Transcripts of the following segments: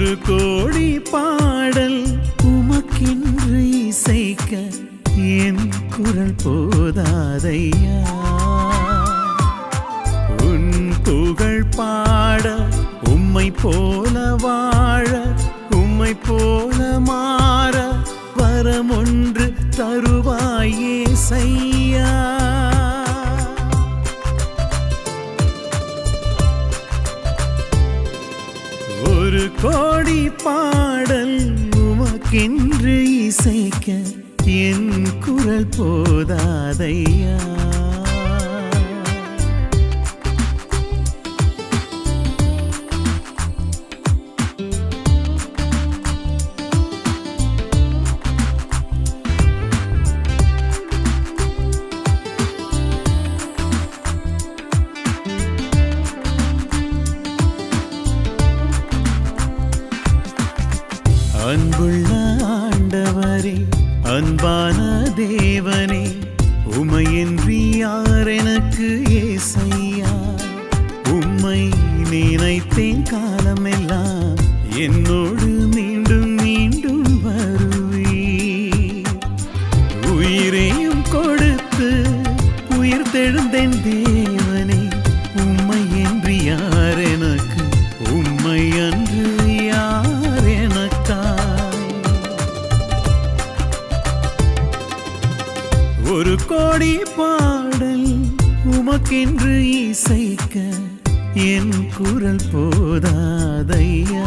ஒரு கோடி பாடல் உமக்கென்று இசைக்க என் குரல் போதாதையா. உன் புகழ் பாட உம்மை போல வாழ உம்மை போல மாற வரமொன்று தருவாயே சையா. ஒரு கோடி பாடல் உமக்கென்று இசைக்க என் குரல் போதாதையா. அன்புள்ள ஆண்டவரே, அன்பான தேவனே, உமையின்றி யார் எனக்கு ஏசையா. உம்மை நினைத்தேன் காலமெல்லாம் என்னோடு மீண்டும் மீண்டும் வருவீர். உயிரையும் கொடுத்து உயிர் தெழுந்தேன் தேவனே, உம்மையின்றி யார் எனக்கு, உம்மை அன்று யார் எனக்காய். ஒரு கோடி பாடல் உமக்கென்று இசைக்க என் குரல் போதாதையா.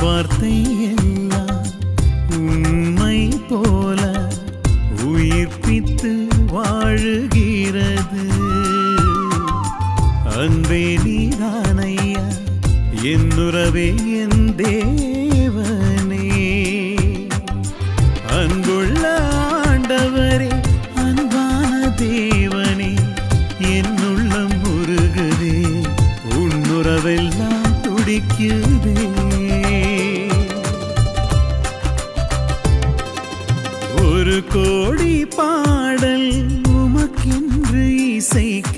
வார்த்தை எல்லாம் உம்மை போல உயிர்ப்பித்து வாழுகிறது. அன்பே நீதானையா என்னுறவே என் தேவனே. அன்புள்ள ஆண்டவரே, அன்பான தேவனே, என்னுள்ளம் உருகுதே, உன்னுறவெல்லாம் துடிக்குதே. ஒரு கோடி பாடல் உமக்கென்று இசைக்க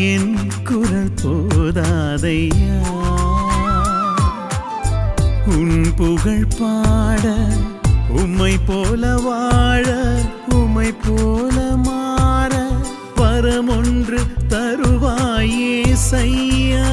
என் குரல் போதாதையா. உன் புகழ் பாட உம்மை போல வாழ உம்மை போல மாற வரமொன்று தருவாயே சையா.